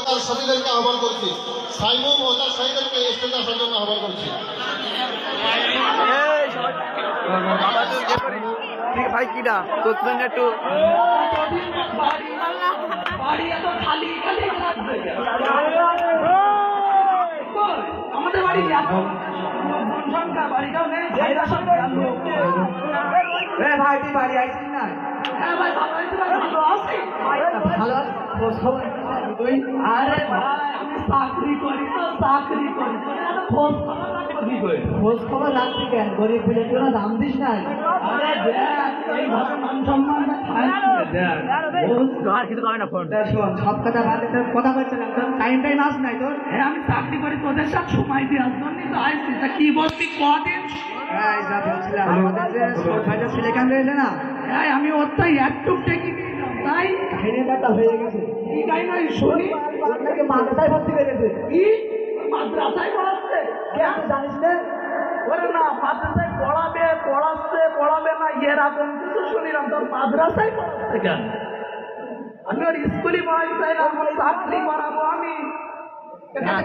তার সাথীদেরকে আহ্বান করছি, সাইমুম ও তার সাথীদেরকে স্টেজে আসার জন্য আহ্বান করছি। ভাই কিনা তোর একটু আমাদের বাড়ি বাড়িটাও নেই ভাই তুই বাড়ি আইসিস না? হ্যাঁ ভাই ভালো আরে ভাই আমি চাকরি করি তো চাকরি করি খোঁজ খবর রাখছি কেন? গরিব বিলে তুই দাম দিস না। আরে দেখ এইভাবে মান সম্মান কিছু কবে না ফোন শোন সব কথা বাদে তোর কথা বলছিলাম, তোর টাইম আস নাই তোর। হ্যাঁ আমি চাকরি করি তোদের সাথে সময় দেওয়ার জন্য তো আইসি। তা কি বলছি কদিন? হ্যাঁ যা বলছিলাম আমাদের যে স্পোর্ট ফাইটার সিলেকশন হয়েছে না, হ্যাঁ আমি ওর তো একটু টেকি তাই কাহিনীটা হয়ে গেছে। কি কাহিনী শুনি? আপনাকে মাদ্রাসায় ভর্তি করেছে। কি মাদ্রাসায় পড়াচ্ছে? কেন জানিস না? ওরে না মাদ্রাসায় পড়াবে না এরকম কিছু শুনিলাম। তোর মাদ্রাসায় পড়াচ্ছে কেন? আমি ওর স্কুলে পড়াই চাইলাম, চাকরি করাবো আমি।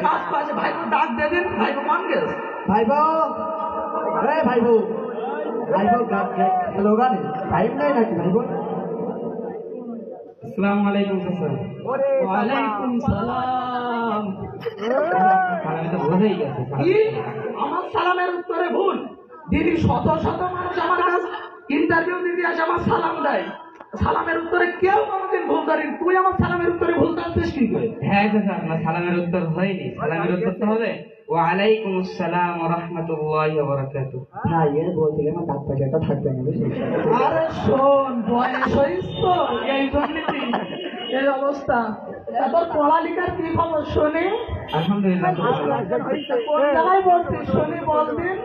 কাজ পাচ্ছে ভাই ডাক দিয়ে দিন। ভাই মান গেছে ভাইবো ভাইবো স্লোগান টাইম নাই নাকি ভাইবো? আসসালামু আলাইকুম স্যার। ওয়ালাইকুম সালাম। আমার সালামের উত্তরে ভুল দিদি। শত শত মানুষ আমার কাছে ইন্টারভিউ দিদি আসে আমার সালাম দেয়, সালামের উত্তরে কেউ কোনোদিন ভুল করেন। তুই আমার সালামের উত্তরে ভুল করছিস কি করে? হ্যাঁ স্যার আপনার সালামের উত্তর হয়নি, সালামের উত্তর তো হবে ওয়ালাইকুম আসসালাম ওয়া রাহমাতুল্লাহি ওয়া বারাকাতুহু। ভাই এর বলতে গেলে আমার দাঁত পাকাটা থাকবে না বুঝলি? আরে শোন বয়স হইছ তো এই জন্যই এই অবস্থা। তোর পড়ালেখার কি খবর শুনি? আলহামদুলিল্লাহ কোন জায়গায় পড়ছিস শুনি বলদিন?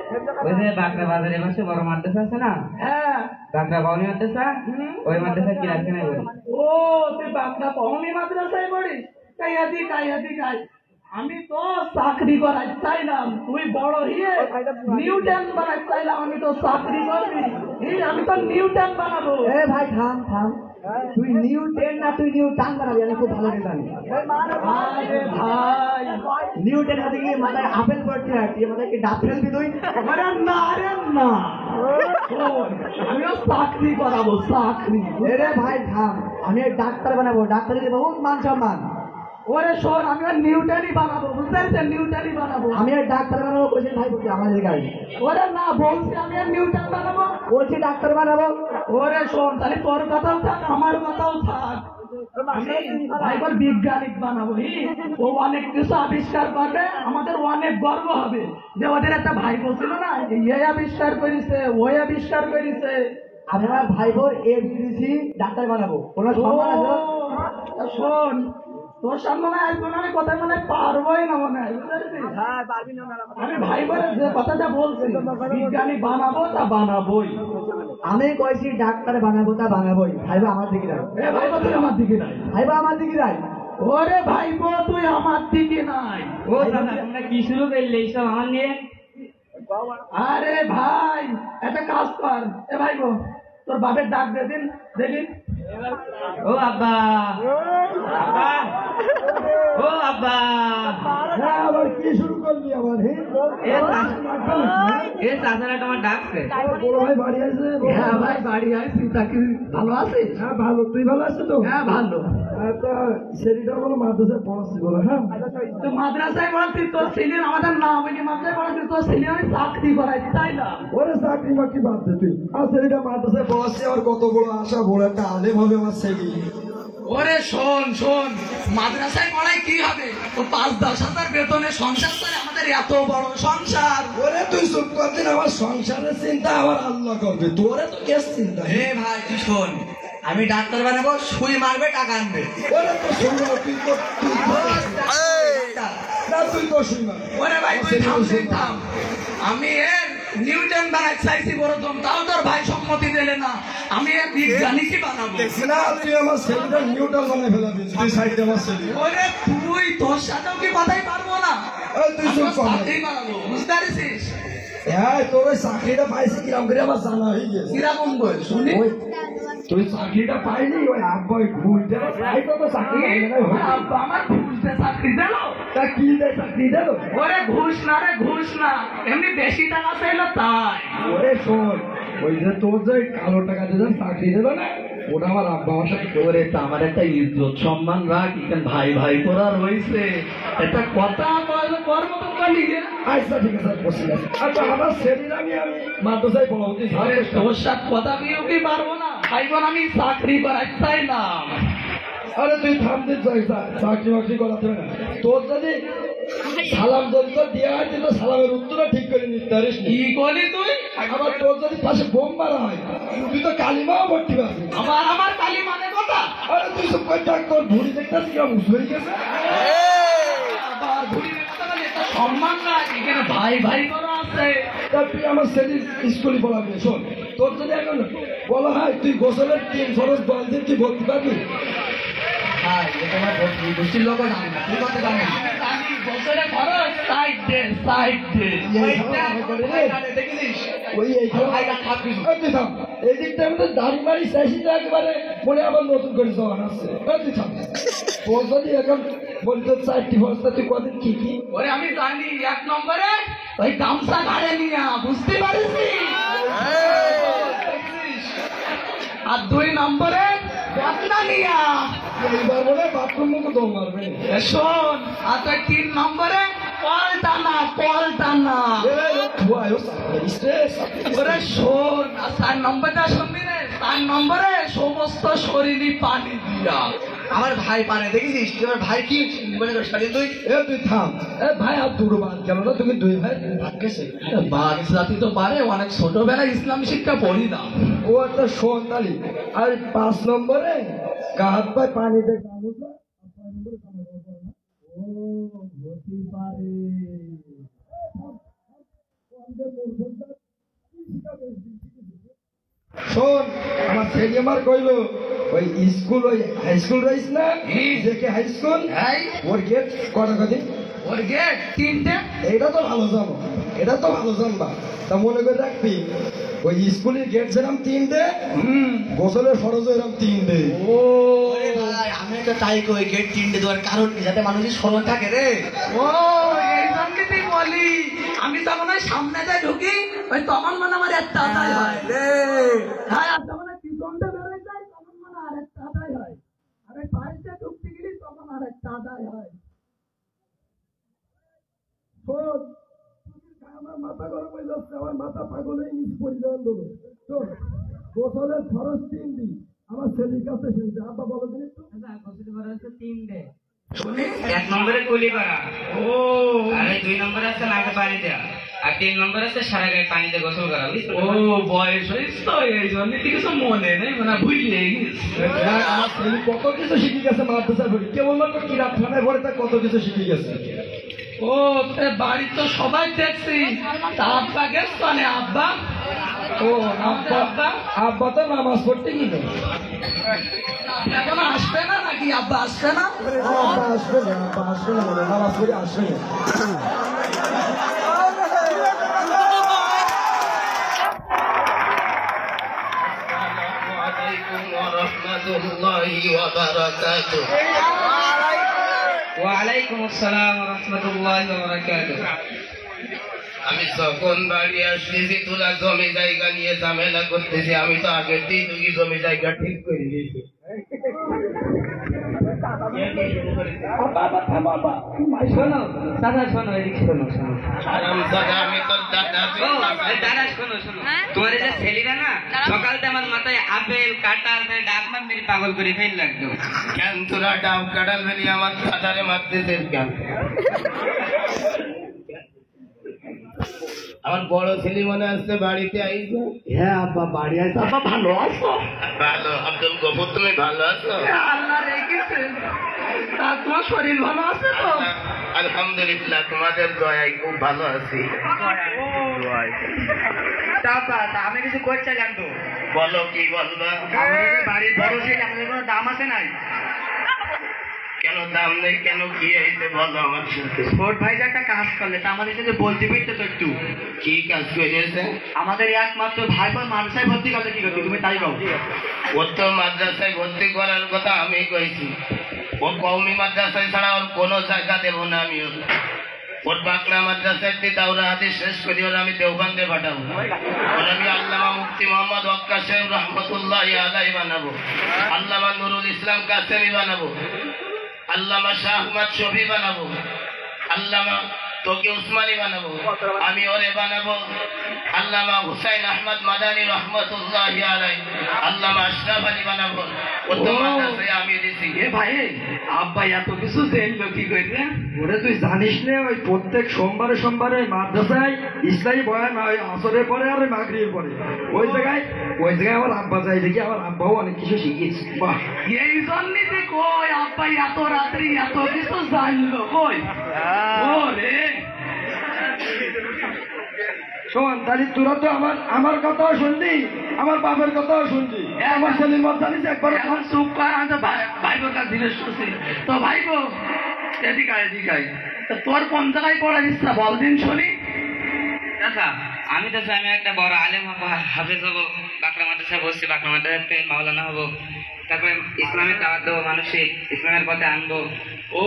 ওই যে বাগদা বাজারের পাশে বড় মাদ্রাসা আছে না? হ্যাঁ বাগদা পাওনি মাদ্রাসা, ওই মাদ্রাসা কি আছে না বলি? ও তুই বাগদা পাওনি মাদ্রাসায় পড়িস? কাই আমি তো চাকরি করাই চাইলাম, তুই বড় হয়ে নিউটন বানাই চাইলাম, আমি তো চাকরি করবি। আমি তো নিউটন বানাবো। এ ভাই থাম তুই নিউটন না তুই নিউটন বানাবি? আমি খুব ভালো জানি। আরে ভাই নিউটন হাতে গিয়ে মাথায় আপেল পড়তে আসি, মাথায় কি ডাব ফেলবি তুই? আরে না আমিও চাকরি করাবো চাকরি। এরে ভাই থাম, আমি ডাক্তার বানাবো, ডাক্তারের বহুত মান সম্মান। ওরে শোন আমি আর নিউটনই বানাবো, বুঝতে পারছেন? নিউটনই বানাবো। আমি আর ডাক্তার বানাবো বলছি ভাই বলছি আমাদের গাড়ি। ওরে না বলছি আমি আর নিউটন বানাবো, বলছি ডাক্তার বানাবো। ওরে শোন তাহলে তোর কথাও থাক আমার কথাও থাক, ভাই বল বিজ্ঞানিক বানাবো। ও অনেক কিছু আবিষ্কার করবে, আমাদের অনেক গর্ব হবে যে ওদের একটা ভাই বলছিল না এই আবিষ্কার করেছে ওই আবিষ্কার করেছে। আমি আমার ভাই বোর এবিসি ডাক্তার বানাবো। কোনো সম্মান আছে? শোন তোর সামনে আসবো না, আমি কথা মনে পারবোই না মনে হয়, আমি ভাই বোনের যে কথাটা বলছি বিজ্ঞানী বানাবো তা বানাবোই। আমি কয়েছি ডাক্তার বানাবো তা বানাবোই। ভাইবা আমার দিকে নাই, ভাইবা তুই আমার দিকে নাই, ভাইবা আমার দিকে নাই। ওরে ভাইবো তুই আমার দিকে নাই। ও তোমরা কি শুরু করলে এইসব আমার নিয়ে? আরে ভাই একটা কাজ কর, এ ভাইবো তোর বাপের ডাক দে দিন দেখি। ও আব্বা ও আব্বা আবার কি শুরু করলি আবার? এ চাচারা তোমার ডাকছে। ভাই বাড়ি আছে? হ্যাঁ ভাই বাড়ি আছি। তা কি ভালো আছিস? হ্যাঁ ভালো, তুই ভালো আছিস তো? হ্যাঁ ভালো। সেটা বলো মাদ্রাসায় পড়াচ্ছি বলো? হ্যাঁ তো মাদ্রাসায় পড়াচ্ছি, তোর ছেলের আমাদের না বলি মাদ্রাসায় পড়াচ্ছি, তোর ছেলে আমি চাকরি করাই তাই না? ওরে চাকরি বাকরি বাদ দে তুই, আর ছেলেটা মাদ্রাসায় পড়াচ্ছি, আর কত বড় আশা, বড় একটা আলেম হবে আমার ছেলে। ওরে শোন মাদ্রাসায় পড়াই কি হবে? তো 5-10 হাজার বেতনে সংসার করে আমাদের এত বড় সংসার। ওরে তুই চুপ কর দিন, আমার সংসারের চিন্তা আমার আল্লাহ করবে, তোরে তো কেস চিন্তা। হে ভাই তুই শোন, আমি ডাক্তার বানাবো, সুই মারবে টাকা আনবে। ওরে তো শোনো তুই তো সুই মার। ওরে ভাই তুই থাম, আমি নিউটন বানাই চাইছি প্রথম, তাও তোর ভাই সম্মতি দিলে না। আমি বিজ্ঞানীকে বানাবো না, তুই আমার ছেলেটা নিউটন বানাই ফেলাবি। তুই সাইডে আমার ছেলে। ওরে তুই তোর সাথেও কি কথাই পারবো না? তুই চাকরি বানাবো, বুঝতে পারছিস? হ্যাঁ তোর ওই চাকরিটা পাইছি কিরকম করে আমার জানা হয়ে গেছে। কিরকম বল শুনি? তুই চাকরিটা পাইনি, ওই আব্বা ঘুরতে চাকরি আব্বা আমার ঘুরতে চাকরি দিল। তা কি দেয় চাকরি দিল? ওরে ঘুষ না রে, ঘুষ না, এমনি বেশি টাকা চাইলো তাই। ওরে শোন, ওই যে তোর যে কালো টাকা দিয়ে চাকরি দিল না, ওটা আমার আব্বা আমার সাথে ওরে তা আমার একটা ইজ্জত সম্মান রাখ, এখানে ভাই ভাই করা রয়েছে, একটা কথা কর্ম তো করলি। আচ্ছা ঠিক আছে, বসে গেছে। আচ্ছা আমার ছেলের আমি মাদ্রাসায় পড়াতে আরে তোর সাথে কথা বলেও কি পারবো না, ভাই বোন আমি চাকরি করাই চাইলাম। আরে তুই থামতে চাই, চাকরি বাকরি করাতে হবে না। তোর যদি সালাম যদি তোর দেওয়া হয়, তুই তো সালামের উত্তরটা ঠিক করে নিতে পারিস নি। কি করলি তুই? আবার তোর যদি পাশে বোম মারা হয়, তুই তো কালিমাও ভর্তি পারবি। আমার কালি মানে কথা। আরে তুই সব কই ডাক, তোর ভুড়ি দেখতেছি কেমন উঁচু হয়ে গেছে। আবার ঘুরি কথা বলে একটা সম্মান রাখ, এখানে ভাই ভাই করা আছে। তা তুই আমার ছেলের স্কুলে পড়াবি। শোন, তোর যদি এখন বলা হয় তুই গোসলের 3 ফরজ বল দিয়ে তুই ভর্তি পারবি? ভাই এটা আমার গোষ্ঠীর লোক জানি না, তুই কথা জানি না। আমি বছরে খরচ সাইড দে। দেখিস ওই এই দিকটা আমি তো দাড়ি মারি চাইছি তো একেবারে মনে আবার নতুন করে জওয়ান আসছে। তুই থাম, তোর যদি এখন বলি তোর 4টি ফরজটা তুই কদিন কি কি? ওরে আমি জানি, 1 নম্বরে ওই গামছা ঘাড়ে নিয়া, বুঝতে পারিস? আর 2 নম্বরে বদনা নিয়া। এইবার বলে বাথরুম মুখে দৌড় মারবে। শোন, আর তুই 3 নম্বরে কল টানা। ওরে শোন, আর 4 নম্বরটা শুনবি রে, 4 নম্বরে সমস্ত শরীরই পানি দিয়া। আমার ভাই পারে দেখেছিস, তুই আমার ভাই কি মনে করিস তুই? তুই থাম, ভাই আর দূর বাদ কেন না? তুমি 2 ভাই ভাগ গেছে। বাঘ জাতি তো পারে, অনেক ছোটবেলায় ইসলাম শিক্ষা পড়ি না। ও একটা শোন তালি। আর 5 নম্বরে গা হাত পায়ে পানি দিয়ে গা মুছবে। ও হতে পারে। শোন, আমার ছেলে আমার কইলো ওই স্কুল, ওই হাই স্কুল রইস না, জেকে হাই স্কুল, ওর গেট কটা কদি? ওর গেট 3টে। এটা তো ভালো জানো, এটা তো ভালো জানবা। তা মনে করে রাখবি, ওই স্কুলের গেট যেরকম 3টে, গোসলের ফরজ এরকম 3টে। ও ভাই, আমি তো তাই কই, গেট 3টে দেওয়ার কারণ কি? যাতে মানুষের স্মরণ থাকে রে। ও এই জন্যই বলি, আমি তখন ওই সামনে যাই ঢুকি, ওই তখন মানে আমার একটা আদায় হয় রে। হ্যাঁ, আর তখন পিছনটা বেরোয় যায়, তখন মানে আর একটা আদায় হয়। আর ওই বাড়িতে ঢুকতে গেলি তখন আর একটা আদায় হয়। শোন, আমার মাথা গরম হয়ে যাচ্ছে, আমার মাথা পাগল হয়ে নিচে পরিধান দেবো। শোন, গোসলের ফরজ 3 দিন আমার ছেলের কাছে শুনছে। আব্বা বলো দিন একটু। শুনি 1 নম্বরে কুলি করা, ও আর 2 নম্বরে আছে নাকে পানি দেওয়া, আর 3 নম্বরে আছে সারা গায়ে পানি দিয়ে গোসল করা। বুঝছো? ও বয়স হয়েছে তো, এই জন্য কিছু মনে নেই, মানে ভুলিয়ে গেছি। আমার ছেলে কত কিছু শিখে গেছে মাদ্রাসায় পড়ে, কেবলমাত্র কিরাতখানায় পড়ে তার কত কিছু শিখে গেছে। ও বাড়ি তো সবাই দেখছি, তা আব্বা গেছে মানে আব্বা? ও আব্বা, আব্বা তো নামাজ পড়তে গেল। এখন আসবে না নাকি? আব্বা আসবে না? আব্বা আসবে না, আব্বা আসবে না, মানে নামাজ পড়ে আসবে না। ওয়ালাইকুম আসসালাম ওয়া রাহমাতুল্লাহি ওয়া বারাকাতুহু। আমি যখন বাড়ি আসতেছি তোরা জমি জায়গা নিয়ে ঝামেলা করতেছি, আমি তো আগের দিন তুই জমি জায়গা ঠিক করে দিয়েছি। শোনো দাদা, শোনো এদিকে শোনো। হারামজাদা, আমি তোর দাদা। দাদা শোনো, তোমার এই যে ছেলেরা না, সকালতে আমার মাথায় আপেল কাঁঠাল ডাব মার মেরে পাগল করে ফেল লাগতো। কেন তোরা ডাব কাটাল ফেলি আমার দাদারে মারতেছিস কেন? আমার বড় ছেলে মনে আসছে বাড়িতে আইছো? হ্যাঁ আব্বা বাড়ি আসছে। আব্বা ভালো আছো? ভালো। আব্দুল গফুর, তুমি ভালো আছো? আল্লাহ রেখেছে। তা তোমার শরীর ভালো আছে তো? আলহামদুলিল্লাহ, তোমাদের দয়ায় খুব ভালো আছি। আমি কিছু করতে জানতো, বলো, কি বলবা? বাড়ির বড় ছেলে, আমাদের কোনো দাম আছে নাই? কেন দাম নেই? কেন কি হয়েছে বলো আমার সাথে। ছোট ভাই যে একটা কাজ করলে, তা আমাদের সাথে বলতে পারতে তো একটু। কি কাজ করেছে? আমাদের একমাত্র ভাই বোন মাদ্রাসায় ভর্তি করলে কি করতে, তুমি তাই বলো। ও তো মাদ্রাসায় ভর্তি করার কথা আমি কইছি, ও কওমি মাদ্রাসায় ছাড়া ওর কোনো জায়গা দেবো না আমি ওর বাকলা মাদ্রাসায় দাওরা হাদিস শেষ করি ওর আমি দেওবন্দে পাঠাবো ওর আমি আল্লামা মুফতি মোহাম্মদ ওয়াক্কা সাহেব রহমতুল্লাহি আলাইহি বানাবো, আল্লামা নুরুল ইসলাম কাসেমি বানাবো, আল্লামা শাহ আহমদ শফি বানাবো, আল্লামা তোকে উসমানী বানাবো, আমি ওরে বানাবো আল্লামা হুসাইন আহমদ মাদানী রহমতুল্লাহি আলাইহি, আল্লামা আশরাফ আলী বানাবো। ও তো মাদ্রাসায় আমি দিছি। এ ভাই আব্বা এত কিছু জানলো কি করে? ওরে তুই জানিস না ওই প্রত্যেক সোমবারে সোমবারে মাদ্রাসায় ইসলামী বয়ান হয় আসরের পরে আর মাগরিবের পরে ওই জায়গায় আমার আব্বা যায় দেখি আমার আব্বাও অনেক কিছু শিখিয়েছে। বাহ, এই জন্যই যে কই আব্বা এত রাত্রি এত কিছু জানলো কই ওরে। শোন তাহলে তোরা তো আমার কথাও শুনলি, আমার বাপের কথাও শুনলি, আমার ছেলের মত জানিস একবার এখন চুপ কর। আমি তো ভাইবোর কাছে জিজ্ঞেস করছি তো ভাইবো এদিকে তোর কোন জায়গায় পড়ার ইচ্ছা বল দিন শুনি। আচ্ছা আমি তো চাই আমি একটা বড় আলেম হবো, হাফেজ হবো, বাকরা মাদ্রাসায় বসছি, বাকরা মাদ্রাসাতে মাওলানা হবো, তারপরে ইসলামের দাওয়াত দেবো, মানুষকে ইসলামের পথে আনবো। ও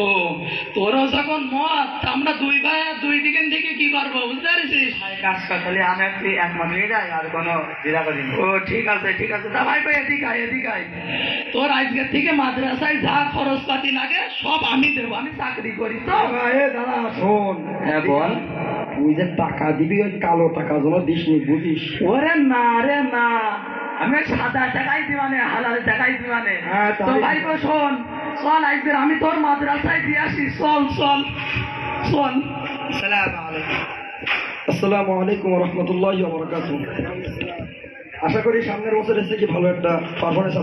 তোরও যখন মত আমরা দুই ভাই দুই দিকে থেকে কি করবো বুঝতে পারছিস? কাজ করতে আমি একটু একমত হয়ে যাই আর কোনো দ্বিধা করিনি। ও ঠিক আছে তা ভাই এদিকে আয়। তোর আজকের থেকে মাদ্রাসায় যা খরচ পাতি লাগে সব আমি দেবো, আমি চাকরি করি তো। দাদা শোন, হ্যাঁ বল। তুই যে টাকা দিবি ওই কালো টাকা যেন দিস নি বুঝিস। ওরে না রে না, আমি ওই সাদা টাকাই দিবানে, হালাল টাকাই দিবানে। তো ভাই শোন চল আজকে আমি তোর মাদ্রাসায় দিয়ে আসি, চল। আসসালামু আলাইকুম ওয়া রাহমাতুল্লাহি ওয়া বারাকাতুহু। আশা করি সামনের বছর এসে কি ভালো একটা পারফরমেন্স